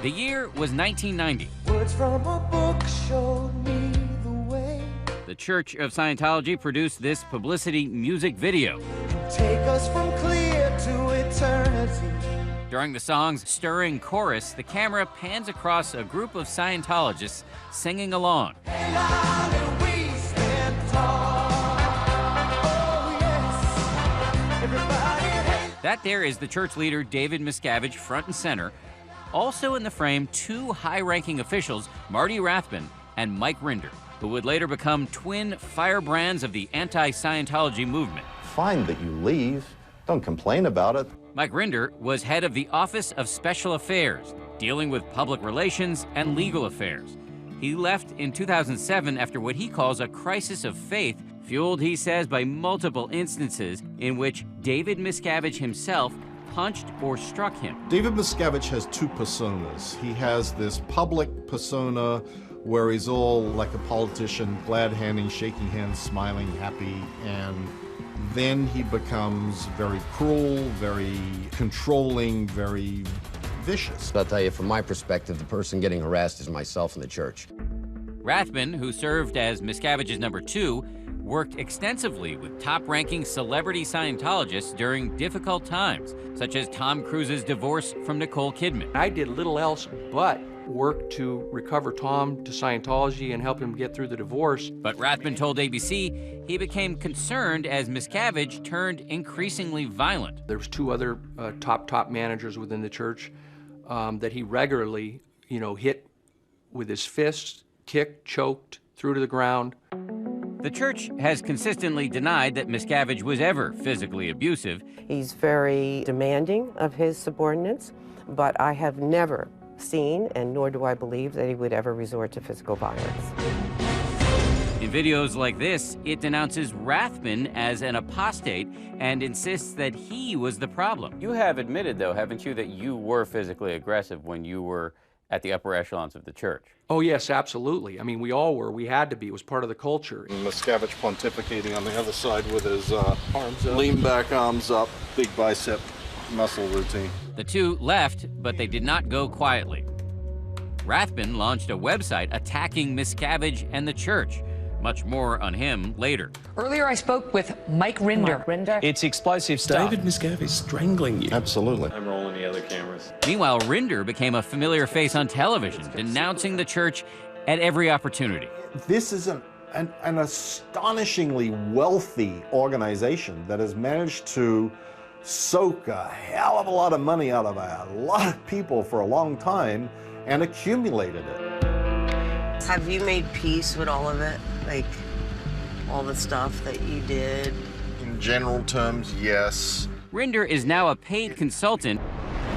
The year was 1990. Words from a book showed me the way. The Church of Scientology produced this publicity music video. Take us from clear to eternity. During the song's stirring chorus, the camera pans across a group of Scientologists singing along. And on we stand tall. Oh, yes. Everybody hates. That there is the church leader, David Miscavige, front and center. Also in the frame, two high-ranking officials, Marty Rathbun and Mike Rinder, who would later become twin firebrands of the anti-Scientology movement. Fine that you leave. Don't complain about it. Mike Rinder was head of the Office of Special Affairs, dealing with public relations and legal affairs. He left in 2007 after what he calls a crisis of faith, fueled, he says, by multiple instances in which David Miscavige himself punched or struck him. David Miscavige has two personas. He has this public persona where he's all like a politician, glad-handing, shaking hands, smiling, happy, and then he becomes very cruel, very controlling, very vicious. I'll tell you, from my perspective, the person getting harassed is myself and the church. Rathbun, who served as Miscavige's number 2, worked extensively with top-ranking celebrity Scientologists during difficult times, such as Tom Cruise's divorce from Nicole Kidman. I did little else but work to recover Tom to Scientology and help him get through the divorce. But Rathbun told ABC he became concerned as Miscavige turned increasingly violent. There was two other top managers within the church that he regularly, hit with his fists, kicked, choked, threw to the ground. The church has consistently denied that Miscavige was ever physically abusive. He's very demanding of his subordinates, but I have never seen, and nor do I believe, that he would ever resort to physical violence. In videos like this, it denounces Rathbun as an apostate and insists that he was the problem. You have admitted, though, haven't you, that you were physically aggressive when you were at the upper echelons of the church? Oh, yes, absolutely. I mean, we all were. We had to be. It was part of the culture. Miscavige pontificating on the other side with his Arms up. lean back, arms up, big bicep muscle routine. The two left, but they did not go quietly. Rathbun launched a website attacking Miscavige and the church. Much more on him later. Earlier, I spoke with Mike Rinder. It's explosive stuff. David Miscavige strangling you. Absolutely. I'm rolling the other cameras. Meanwhile, Rinder became a familiar face on television, denouncing the church at every opportunity. This is an astonishingly wealthy organization that has managed to soak a hell of a lot of money out of a lot of people for a long time and accumulated it. Have you made peace with all of it? Like, all the stuff that you did? In general terms, yes. Rinder is now a paid consultant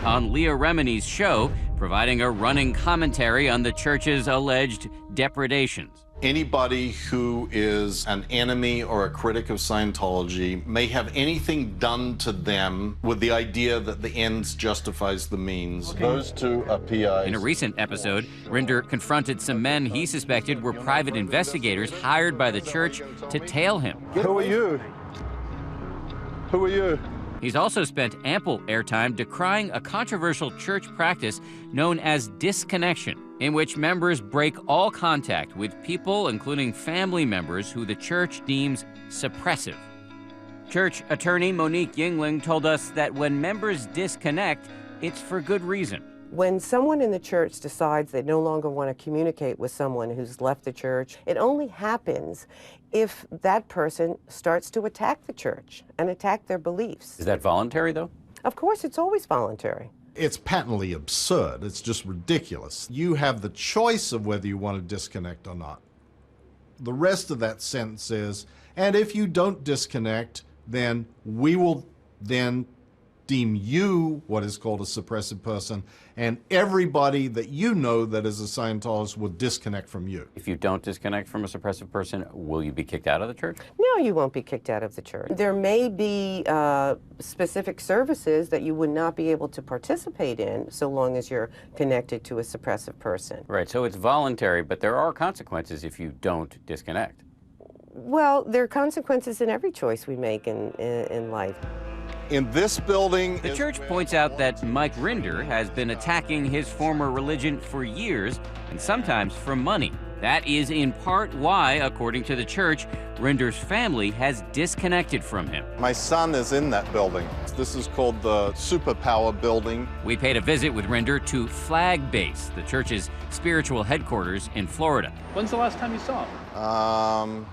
on Leah Remini's show, providing a running commentary on the church's alleged depredations. Anybody who is an enemy or a critic of Scientology may have anything done to them with the idea that the ends justifies the means. Those two are PIs. In a recent episode, Rinder confronted some men he suspected were private investigators hired by the church to tail him. Who are you? Who are you? He's also spent ample airtime decrying a controversial church practice known as disconnection, in which members break all contact with people, including family members, who the church deems suppressive. Church attorney Monique Yingling told us that when members disconnect, it's for good reason. When someone in the church decides they no longer want to communicate with someone who's left the church, it only happens if that person starts to attack the church and attack their beliefs. Is that voluntary, though? Of course, it's always voluntary. It's patently absurd. It's just ridiculous. You have the choice of whether you want to disconnect or not. The rest of that sentence is, and if you don't disconnect, then we will then deem you what is called a suppressive person, and everybody that you know that is a Scientologist will disconnect from you. If you don't disconnect from a suppressive person, will you be kicked out of the church? No, you won't be kicked out of the church. There may be specific services that you would not be able to participate in so long as you're connected to a suppressive person. Right, so it's voluntary, but there are consequences if you don't disconnect. Well, there are consequences in every choice we make in life. In this building, The church points out that Mike Rinder has been attacking his former religion for years, and sometimes for money. That is in part why, according to the church, Rinder's family has disconnected from him. my son is in that building. This is called the Superpower Building. We paid a visit with Rinder to Flag Base, the church's spiritual headquarters in Florida. When's the last time you saw him?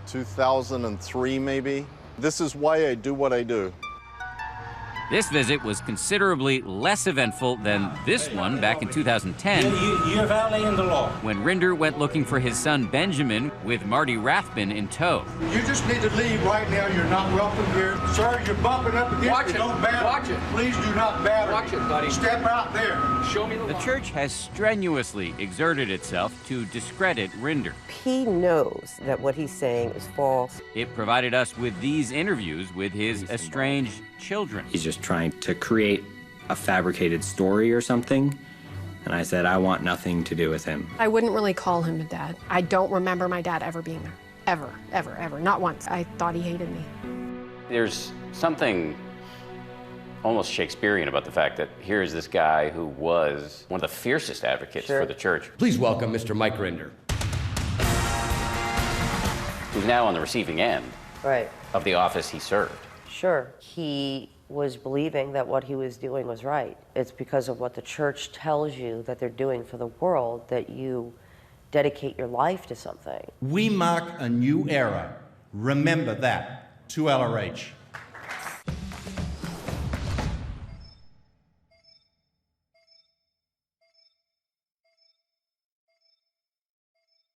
2003 maybe. This is why I do what I do. This visit was considerably less eventful than this one back in 2010. You're violating the law. When Rinder went looking for his son Benjamin with Marty Rathbun in tow. You just need to leave right now. You're not welcome here. Sir, you're bumping up against Watch me. it. Don't battle. Watch it. Please do not battle. Watch it, buddy. Step out there. Show me the The line. church has strenuously exerted itself to discredit Rinder. He knows that what he's saying is false. It provided us with these interviews with his estranged children. He's just trying to create a fabricated story or something. And I said, I want nothing to do with him. I wouldn't really call him a dad. I don't remember my dad ever being there. Ever, ever, ever. Not once. I thought he hated me. There's something almost Shakespearean about the fact that here's this guy who was one of the fiercest advocates for the church, Please welcome Mr. Mike Rinder. who's now on the receiving end Right. of the office he served. Sure. He was believing that what he was doing was right. It's because of what the church tells you that they're doing for the world that you dedicate your life to something. We mark a new era. Remember that. To LRH.